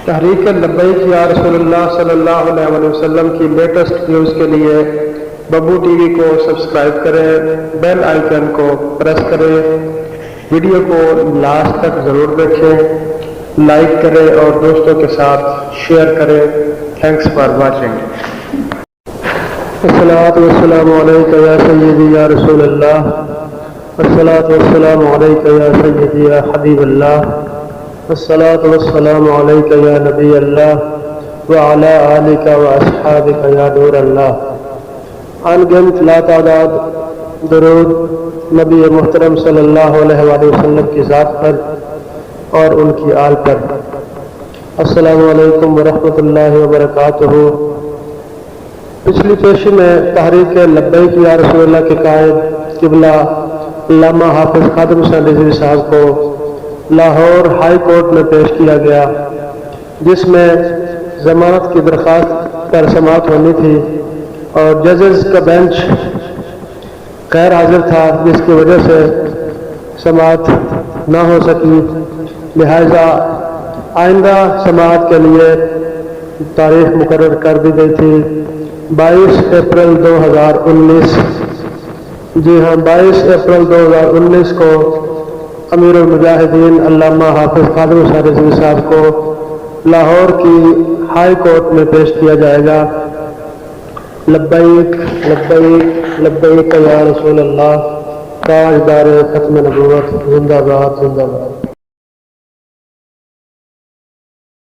تحریک لبیک یا رسول اللہ صلی اللہ علیہ وسلم کی لیٹسٹ نیوز کے لیے ببو ٹی وی کو سبسکرائب کریں، بیل آئیکن کو پریس کریں، ویڈیو کو لاسٹ تک ضرور دیکھیں، لائک کریں اور دوستوں کے ساتھ شیئر کریں۔ Thanks for watching. الصلاۃ والسلام علیکہ یا سیدی یا رسول اللہ، الصلاۃ والسلام علیکہ یا سیدی یا حبیب اللہ، الصلاۃ والسلام علیکہ یا نبی اللہ وعلی آلک واصحابک یا نور اللہ۔ ان گنت لا تعداد درود نبی محترم صلی اللہ علیہ وآلہ وسلم کی ذات پر اور ان کی آل پر۔ السلام علیکم ورحمۃ اللہ وبرکاتہ۔ پچھلی پیشی میں تحریک لبیک یا رسول اللہ کے قائد قبلہ علامہ حافظ خادم حسین رضوی صاحب کو لاہور ہائی کورٹ میں پیش کیا گیا، جس میں ضمانت کی درخواست پر سماعت ہونی تھی اور ججز کا بینچ غیر حاضر تھا، جس کی وجہ سے سماعت نہ ہو سکی۔ لہٰذا آئندہ سماعت کے لیے تاریخ مقرر کر دی گئی تھی 22 اپریل 2019۔ جی ہاں، 22 اپریل 2019 کو امیر المجاہدین علامہ حافظ خادم حسین رضوی صاحب کو لاہور کی ہائی کورٹ میں پیش کیا جائے گا۔ لبیک لبیک لبیک یا رسول اللہ، تاجدار ختم نبوت، زندہ باد زندہ باد۔